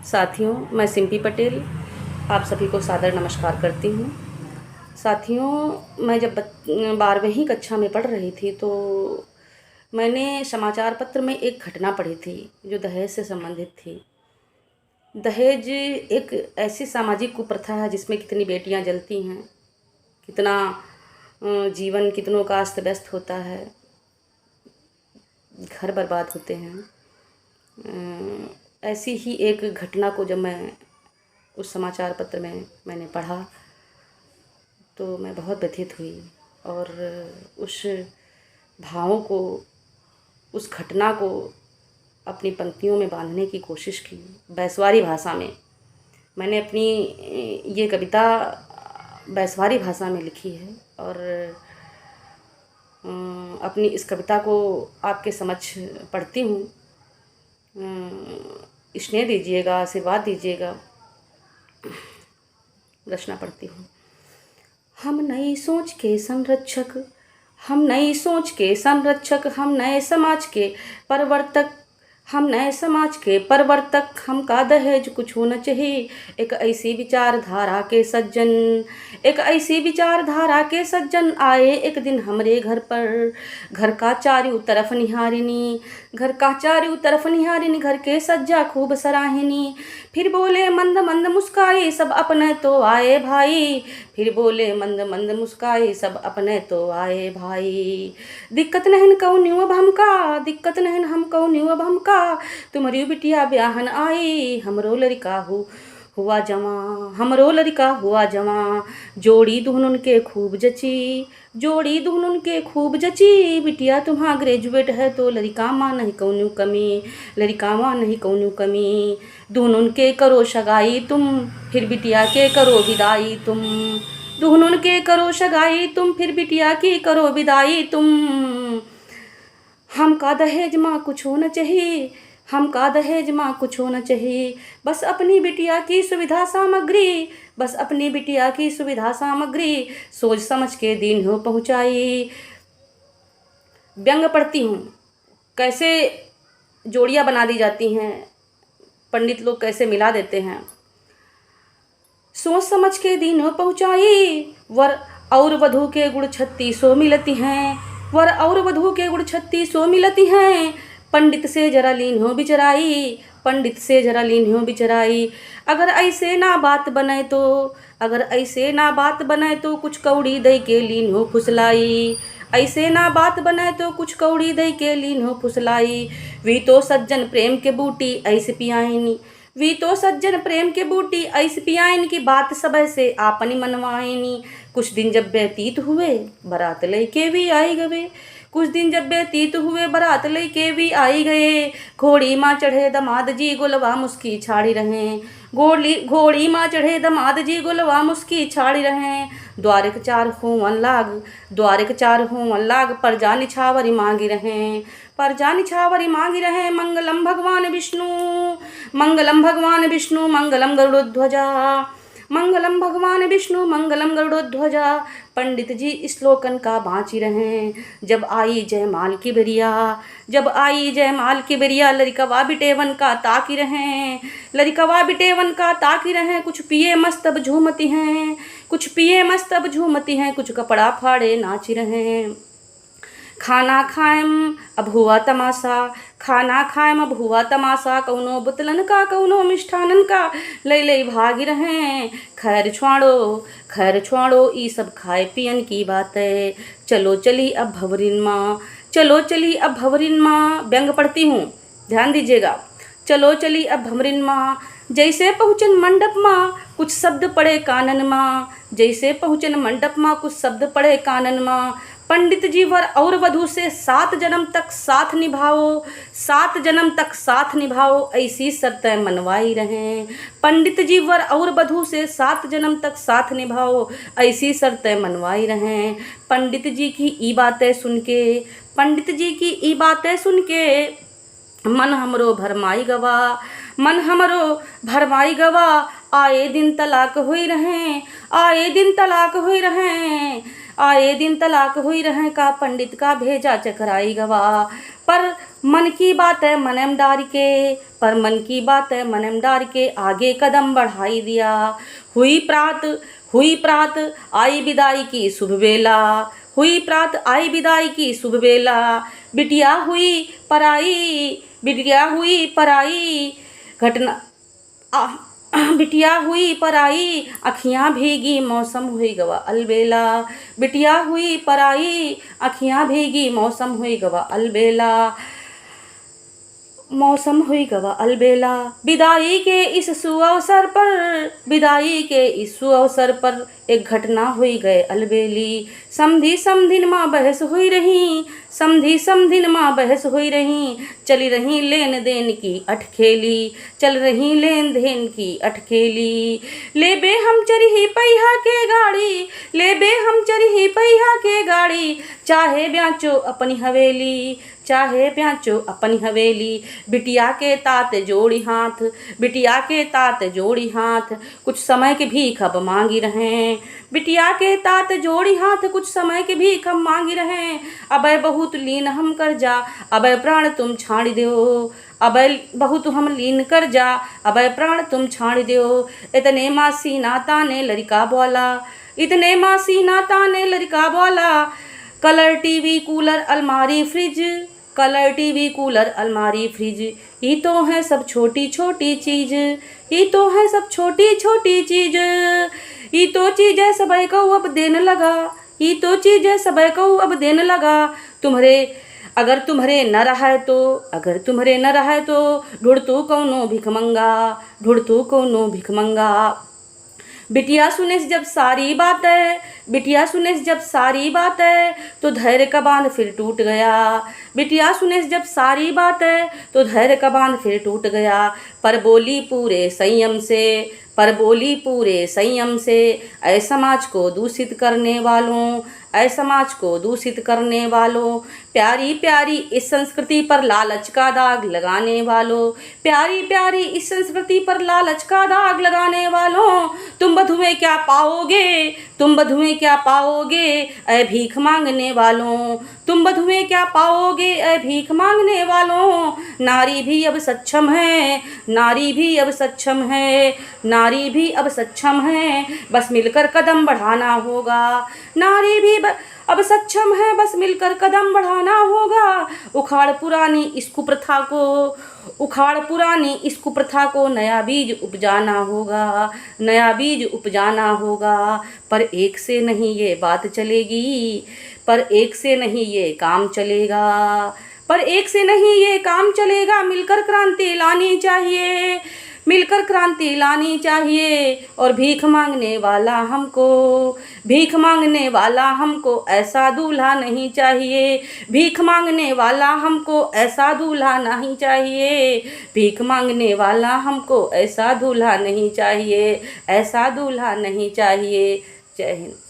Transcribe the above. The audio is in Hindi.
साथियों, मैं सिम्पी पटेल आप सभी को सादर नमस्कार करती हूँ। साथियों, मैं जब 12वीं कक्षा में पढ़ रही थी तो मैंने समाचार पत्र में एक घटना पढ़ी थी जो दहेज से संबंधित थी। दहेज एक ऐसी सामाजिक कुप्रथा है जिसमें कितनी बेटियां जलती हैं, कितना जीवन कितनों का अस्त व्यस्त होता है, घर बर्बाद होते हैं। ऐसी ही एक घटना को जब मैं उस समाचार पत्र में मैंने पढ़ा तो मैं बहुत व्यथित हुई और उस भावों को, उस घटना को अपनी पंक्तियों में बांधने की कोशिश की। बैसवारी भाषा में मैंने अपनी ये कविता बैसवारी भाषा में लिखी है और अपनी इस कविता को आपके समक्ष पढ़ती हूँ। स्नेह दीजिएगा, आशीर्वाद दीजिएगा। रचना पढ़ती हूँ। हम नई सोच के संरक्षक, हम नई सोच के संरक्षक, हम नए समाज के परिवर्तक, हम नए समाज के परिवर्तक, हम का दहेज कुछ होना चाहिए। एक ऐसी विचारधारा के सज्जन, एक ऐसी विचारधारा के सज्जन आए एक दिन हमरे घर पर। घर का चारों तरफ निहारिनी, घर का चारों तरफ निहारिनी, घर के सज्जा खूब सराहिनी। फिर बोले मंद मंद मुस्काए सब अपने तो आए भाई, फिर बोले मंद मंद मुस्काए सब अपने तो आए भाई। दिक्कत नहीं कौन्यू अब हमका, दिक्कत नहीं हम कौन्यू अब हमका, तुम्हारी बिटिया ब्याहन आई, हमरो लड़का हुआ जवा, हमरो लड़का हुआ जवा। जोड़ी दुल्हन के खूब जची, जोड़ी दुल्हन के खूब जची, बिटिया तुम्हारा ग्रेजुएट है तो लड़का माँ नहीं कौन्यू कमी, लड़का माँ नहीं कौन्यू कमी। दुल्हन के करो सगाई तुम, फिर बिटिया के करो विदाई तुम, दुल्हन के करो सगाई तुम, फिर बिटिया की करो विदाई तुम। हम का दहेज माँ कुछ होना चाहिए, हम का दहेज माँ कुछ होना चाहिए, बस अपनी बिटिया की सुविधा सामग्री, बस अपनी बिटिया की सुविधा सामग्री, सोच समझ के दिन हो पहुँचाई। व्यंग पढ़ती हूँ, कैसे जोड़ियाँ बना दी जाती हैं, पंडित लोग कैसे मिला देते हैं। सोच समझ के दिन हो पहुँचाई, वर और वधू के गुण 3600 मिलती हैं, वर और वधू के गुण 3600 मिलती हैं। पंडित से जरा लीन हो बिचराई, पंडित से जरा लीन हो बिचराई। अगर ऐसे ना बात बने तो, अगर ऐसे ना बात बने तो कुछ कौड़ी दई के लीन हो फुसलाई, ऐसे ना बात बने तो कुछ कौड़ी दई के लीन हो फुसलाई। वी तो सज्जन प्रेम के बूटी ऐसे पियाइनी, वी तो सज्जन प्रेम के बूटी ऐसे पियाइन की बात सब से आपनी मनवाइनी। कुछ दिन जब व्यतीत हुए बारात लइके भी आई गए, कुछ दिन जब व्यतीत हुए बारात लइके भी आई गए। घोड़ी माँ चढ़े दमाद जी गोलवा मुस्की छाड़ी रहें, घोड़ी माँ चढ़े दमाद जी गोलवा मुस्की छाड़ी रहें। द्वारिक चार होवन लाग, द्वारिक चार होवन लाग, पर जा निछावरी मांगी रहें, पर जा निछावरी मांगी रहें। मंगलम भगवान विष्णु, मंगलम भगवान विष्णु, मंगलम गरुड़ध्वजा, मंगलम भगवान विष्णु, मंगलम गरुड़ध्वजा। पंडित जी श्लोकन का बाँची रहें। जब आई जयमाल की बेरिया, जब आई जयमाल की बेरिया, लड़कवा बिटेवन का ताकी रहें, लड़कवा बिटेवन का ताकी रहें। कुछ पिए मस्त अब झूमती हैं, कुछ पिए मस्त अब झूमती हैं, कुछ कपड़ा फाड़े नाची रहें। खाना खाएम अब हुआ तमाशा, खाना खाएम अब हुआ तमाशा, कौनो बुतलन का कौनो मिष्ठानन का, लई लई भागी रहें। खैर छोड़ो, खैर छोड़ो ई सब खाए पियन की बातें, चलो चली अब भवरिन माँ, चलो चली अब भवरिन माँ। व्यंग पढ़ती हूँ, ध्यान दीजिएगा। चलो चली अब भवरिन माँ, जैसे पहुँचन मंडप माँ कुछ शब्द पड़े कानन माँ, जैसे पहुँचन मंडप माँ कुछ शब्द पड़े कानन माँ। पंडित जी वर और वधू से 7 जन्म तक साथ निभाओ, 7 जन्म तक साथ निभाओ, ऐसी शर्तें मनवाई रहें। पंडित जी वर और वधू से 7 जन्म तक साथ निभाओ, ऐसी शर्तें मनवाई रहें। पंडित जी की ई बातें सुन के, पंडित जी की ई बातें सुन के, मन हमरो भरमाई गवा, मन हमरो भरमाई गवा। आए दिन तलाक हुई रहें, आए दिन तलाक हुई रहें, आए दिन तलाक हुई रहें। का पंडित का भेजा चकराई गवा, पर मन की बात है मनमदार के, पर मन की बात है मनमदार के, आगे कदम बढ़ाई दिया। हुई प्रात आई विदाई की शुभ बेला, हुई प्रात आई विदाई की शुभ बेला, बिटिया हुई पराई घटना बिटिया हुई पराई, अखियाँ भीगी मौसम हुई गवा अलबेला। बिटिया हुई पराई, अखियाँ भीगी मौसम हुई गवा अलबेला, मौसम हुई गवा अलबेला। विदाई के इस सुअवसर पर एक घटना हुई गए अलबेली। समधी माँ बहस हुई रही, चली रही लेन देन की अटखेली, लेबे हम चरही पहिया के गाड़ी, चाहे ब्याचो अपनी हवेली। बिटिया के तात जोड़ी हाथ, कुछ समय के भीख अब मांगी रहें। बिटिया के तात जोड़ी हाथ, कुछ समय के भीख हम मांगी रहें। अबे बहुत लीन हम कर जा, अबे प्राण तुम छाड़ दो, अबे बहुत हम लीन कर जा, अबे प्राण तुम छाड़ दो। इतने मासी नाता ने लड़का बोला, कलर टीवी कूलर अलमारी फ्रिज, ये तो है सब छोटी छोटी चीज, ये तो चीज़ें सबे को अब देने लगा, अगर तुम्हारे न रहा तो ढूंढ तू कौनो भिख मंगा। बिटिया सुने जब सारी बातें, तो धैर्य का बांध फिर टूट गया। पर बोली पूरे संयम से, ऐ समाज को दूषित करने वालों, प्यारी प्यारी इस संस्कृति पर लालच का दाग लगाने वालों, तुम बधुएं क्या पाओगे ऐ भीख मांगने वालों, नारी भी अब सक्षम है, बस मिलकर कदम बढ़ाना होगा। उखाड़ पुरानी इस कुप्रथा को नया बीज उपजाना होगा। पर एक से नहीं ये बात चलेगी, मिलकर क्रांति लानी चाहिए। और भीख मांगने वाला हमको ऐसा दूल्हा नहीं चाहिए, भीख मांगने वाला हमको ऐसा दूल्हा नहीं चाहिए, जय हिंद।